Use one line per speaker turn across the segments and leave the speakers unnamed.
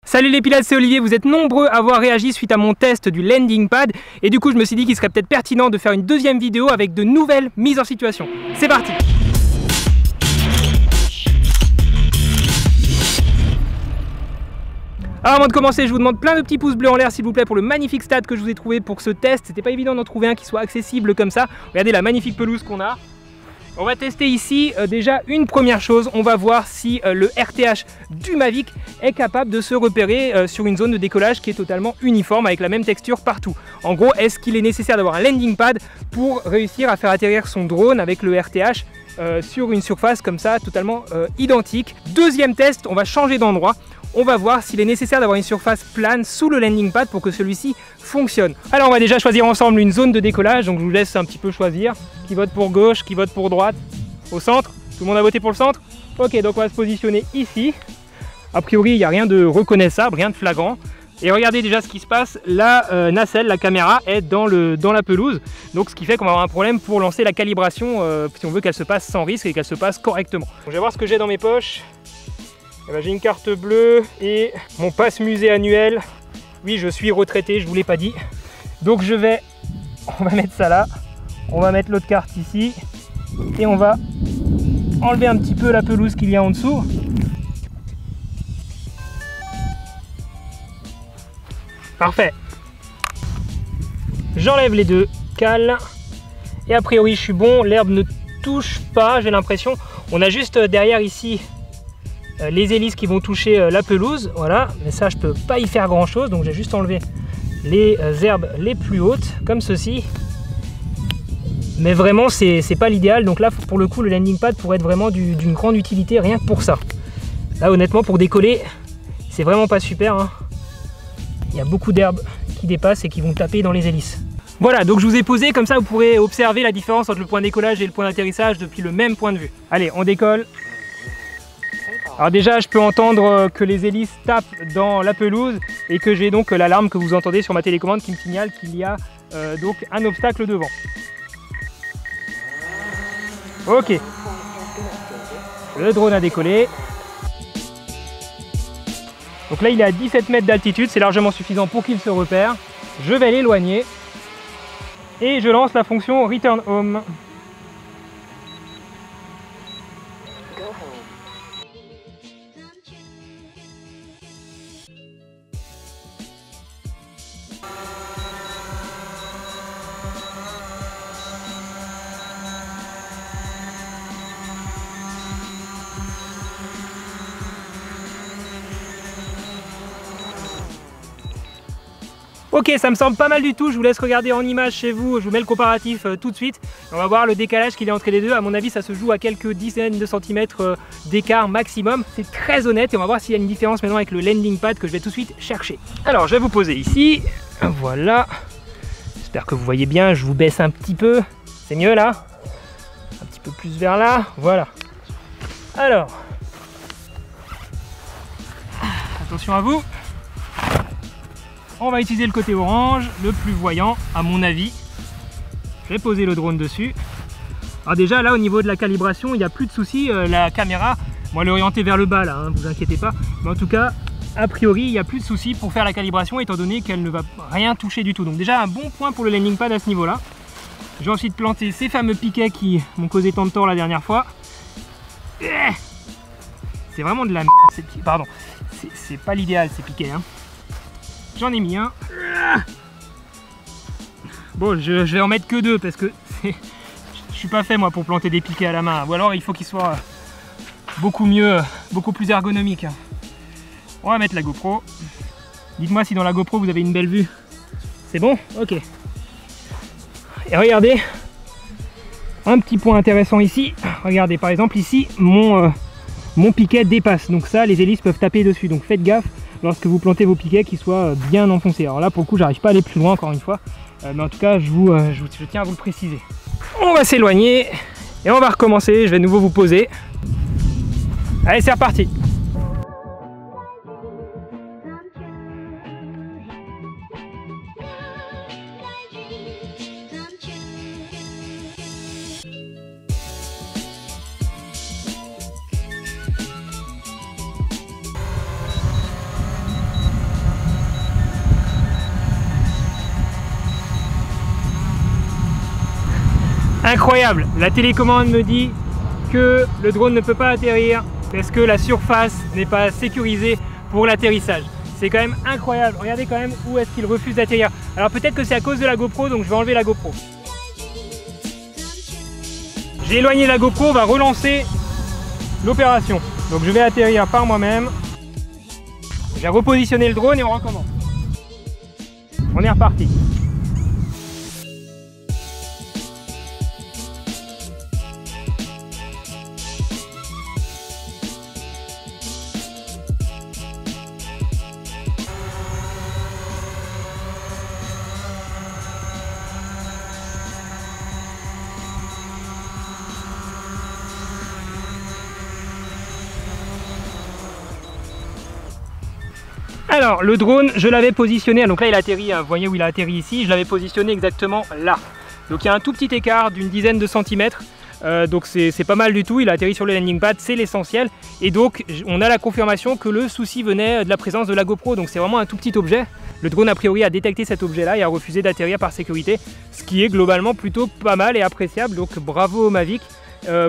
Salut les pilotes, c'est Olivier, vous êtes nombreux à avoir réagi suite à mon test du landing pad et du coup je me suis dit qu'il serait peut-être pertinent de faire une deuxième vidéo avec de nouvelles mises en situation. C'est parti! Alors avant de commencer, je vous demande plein de petits pouces bleus en l'air s'il vous plaît pour le magnifique stade que je vous ai trouvé pour ce test. C'était pas évident d'en trouver un qui soit accessible comme ça. Regardez la magnifique pelouse qu'on a. On va tester ici déjà une première chose, on va voir si le RTH du Mavic est capable de se repérer sur une zone de décollage qui est totalement uniforme avec la même texture partout. En gros, est-ce qu'il est nécessaire d'avoir un landing pad pour réussir à faire atterrir son drone avec le RTH sur une surface comme ça totalement identique. Deuxième test, on va changer d'endroit. On va voir s'il est nécessaire d'avoir une surface plane sous le landing pad pour que celui-ci fonctionne. Alors on va déjà choisir ensemble une zone de décollage, donc je vous laisse un petit peu choisir. Qui vote pour gauche, qui vote pour droite, au centre. Tout le monde a voté pour le centre? Ok, donc on va se positionner ici. A priori, il n'y a rien de reconnaissable, rien de flagrant. Et regardez déjà ce qui se passe, la nacelle, la caméra est dans la pelouse. Donc ce qui fait qu'on va avoir un problème pour lancer la calibration si on veut qu'elle se passe sans risque et qu'elle se passe correctement. Donc, je vais voir ce que j'ai dans mes poches. Eh ben, j'ai une carte bleue et mon passe musée annuel. Oui, je suis retraité, je ne vous l'ai pas dit. Donc on va mettre ça là. On va mettre l'autre carte ici. Et on va enlever un petit peu la pelouse qu'il y a en dessous. Parfait. J'enlève les deux cales. Et a priori, je suis bon. L'herbe ne touche pas, j'ai l'impression. On a juste derrière ici les hélices qui vont toucher la pelouse, voilà, mais ça je peux pas y faire grand chose, donc j'ai juste enlevé les herbes les plus hautes, comme ceci. Mais vraiment c'est pas l'idéal, donc là pour le coup le landing pad pourrait être vraiment d'une grande utilité rien que pour ça. Là honnêtement pour décoller, c'est vraiment pas super, hein. Il y a beaucoup d'herbes qui dépassent et qui vont taper dans les hélices. Voilà, donc je vous ai posé, comme ça vous pourrez observer la différence entre le point de décollage et le point d'atterrissage depuis le même point de vue. Allez, on décolle. Alors déjà je peux entendre que les hélices tapent dans la pelouse et que j'ai donc l'alarme que vous entendez sur ma télécommande qui me signale qu'il y a donc un obstacle devant. Ok, le drone a décollé. Donc là il est à 17 mètres d'altitude, c'est largement suffisant pour qu'il se repère. Je vais l'éloigner et je lance la fonction Return Home. Ok, ça me semble pas mal du tout, je vous laisse regarder en image chez vous, je vous mets le comparatif tout de suite. On va voir le décalage qu'il y a entre les deux, à mon avis ça se joue à quelques dizaines de centimètres d'écart maximum. C'est très honnête et on va voir s'il y a une différence maintenant avec le landing pad que je vais tout de suite chercher. Alors je vais vous poser ici, voilà. J'espère que vous voyez bien, je vous baisse un petit peu, c'est mieux là. Un petit peu plus vers là, voilà. Alors, attention à vous. On va utiliser le côté orange, le plus voyant à mon avis. Je vais poser le drone dessus. Alors déjà là au niveau de la calibration, il n'y a plus de soucis. La caméra, moi elle est orientée vers le bas là, hein, vous inquiétez pas. Mais en tout cas, a priori, il n'y a plus de soucis pour faire la calibration étant donné qu'elle ne va rien toucher du tout. Donc déjà un bon point pour le landing pad à ce niveau là. Je vais ensuite planter ces fameux piquets qui m'ont causé tant de tort la dernière fois. C'est vraiment de la merde. Pardon, c'est pas l'idéal ces piquets, hein. J'en ai mis un. Bon, je vais en mettre que deux parce que je suis pas fait moi pour planter des piquets à la main. Ou alors il faut qu'ils soient beaucoup mieux, beaucoup plus ergonomiques. On va mettre la GoPro. Dites-moi si dans la GoPro vous avez une belle vue. C'est bon? Ok. Et regardez, un petit point intéressant ici. Regardez par exemple ici, mon piquet dépasse. Donc ça, les hélices peuvent taper dessus. Donc faites gaffe lorsque vous plantez vos piquets qu'ils soient bien enfoncés. Alors là pour le coup j'arrive pas à aller plus loin encore une fois, mais en tout cas je tiens à vous le préciser. On va s'éloigner et on va recommencer, je vais de nouveau vous poser. Allez c'est reparti. Incroyable, la télécommande me dit que le drone ne peut pas atterrir parce que la surface n'est pas sécurisée pour l'atterrissage. C'est quand même incroyable, regardez quand même où est-ce qu'il refuse d'atterrir. Alors peut-être que c'est à cause de la GoPro, donc je vais enlever la GoPro. J'ai éloigné la GoPro, on va relancer l'opération. Donc je vais atterrir par moi-même. J'ai repositionné le drone et on recommence. On est reparti. Alors le drone, je l'avais positionné, donc là il a atterri, vous voyez où il a atterri ici, je l'avais positionné exactement là. Donc il y a un tout petit écart d'une dizaine de centimètres, donc c'est pas mal du tout, il a atterri sur le landing pad, c'est l'essentiel. Et donc on a la confirmation que le souci venait de la présence de la GoPro, donc c'est vraiment un tout petit objet. Le drone a priori a détecté cet objet là et a refusé d'atterrir par sécurité, ce qui est globalement plutôt pas mal et appréciable, donc bravo au Mavic.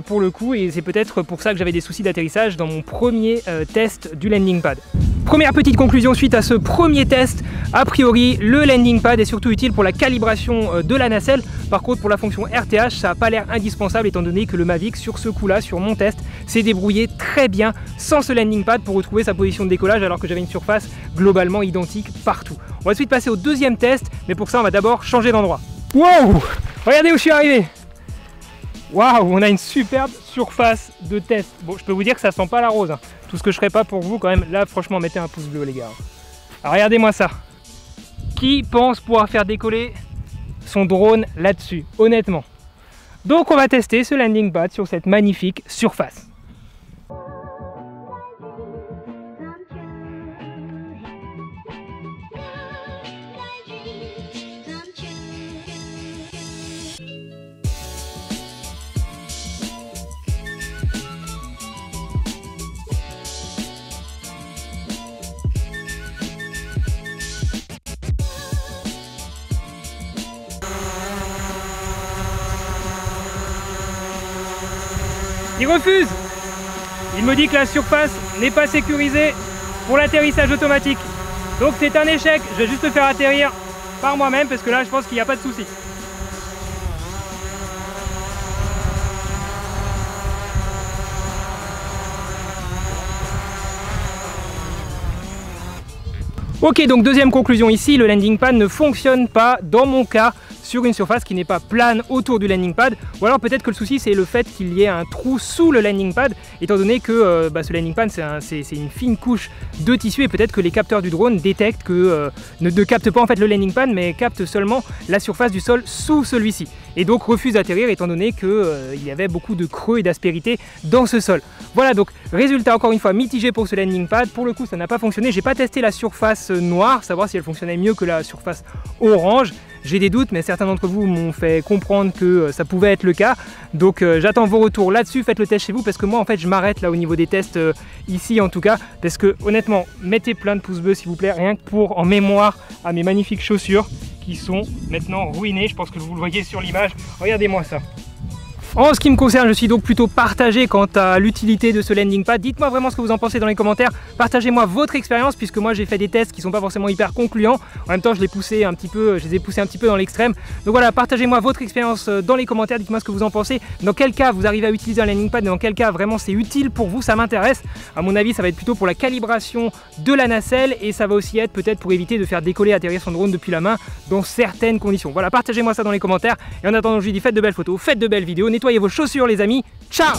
Pour le coup, et c'est peut-être pour ça que j'avais des soucis d'atterrissage dans mon premier test du landing pad. Première petite conclusion suite à ce premier test, a priori le landing pad est surtout utile pour la calibration de la nacelle. Par contre pour la fonction RTH ça n'a pas l'air indispensable étant donné que le Mavic sur ce coup là, sur mon test, s'est débrouillé très bien sans ce landing pad pour retrouver sa position de décollage alors que j'avais une surface globalement identique partout. On va ensuite passer au deuxième test, mais pour ça on va d'abord changer d'endroit. Wow! Regardez où je suis arrivé! Waouh, on a une superbe surface de test. Bon, je peux vous dire que ça sent pas la rose, hein. Tout ce que je ferai pas pour vous quand même, là franchement mettez un pouce bleu les gars. Alors regardez-moi ça. Qui pense pouvoir faire décoller son drone là-dessus, honnêtement? Donc on va tester ce landing pad sur cette magnifique surface. Il refuse. Il me dit que la surface n'est pas sécurisée pour l'atterrissage automatique. Donc c'est un échec, je vais juste le faire atterrir par moi-même parce que là je pense qu'il n'y a pas de souci. Ok, donc deuxième conclusion ici, le landing pad ne fonctionne pas dans mon cas sur une surface qui n'est pas plane autour du landing pad, ou alors peut-être que le souci c'est le fait qu'il y ait un trou sous le landing pad, étant donné que ce landing pad c'est une fine couche de tissu et peut-être que les capteurs du drone détectent que ne captent pas en fait le landing pad mais captent seulement la surface du sol sous celui-ci et donc refusent d'atterrir étant donné qu'il y avait beaucoup de creux et d'aspérité dans ce sol. Voilà, donc résultat encore une fois mitigé pour ce landing pad. Pour le coup ça n'a pas fonctionné, j'ai pas testé la surface noire, savoir si elle fonctionnait mieux que la surface orange. J'ai des doutes, mais certains d'entre vous m'ont fait comprendre que ça pouvait être le cas. Donc j'attends vos retours là-dessus, faites le test chez vous, parce que moi en fait je m'arrête là au niveau des tests ici en tout cas, parce que honnêtement, mettez plein de pouces bleus s'il vous plaît, rien que pour en mémoire à mes magnifiques chaussures qui sont maintenant ruinées, je pense que vous le voyez sur l'image, regardez-moi ça. En ce qui me concerne, je suis donc plutôt partagé quant à l'utilité de ce landing pad. Dites-moi vraiment ce que vous en pensez dans les commentaires. Partagez-moi votre expérience puisque moi j'ai fait des tests qui ne sont pas forcément hyper concluants. En même temps, je les ai poussés un petit peu dans l'extrême. Donc voilà, partagez-moi votre expérience dans les commentaires. Dites-moi ce que vous en pensez. Dans quel cas vous arrivez à utiliser un landing pad et dans quel cas vraiment c'est utile pour vous, ça m'intéresse. À mon avis, ça va être plutôt pour la calibration de la nacelle et ça va aussi être peut-être pour éviter de faire décoller et atterrir son drone depuis la main dans certaines conditions. Voilà, partagez-moi ça dans les commentaires. Et en attendant, je vous dis faites de belles photos, faites de belles vidéos, nettoyez vos chaussures les amis, ciao!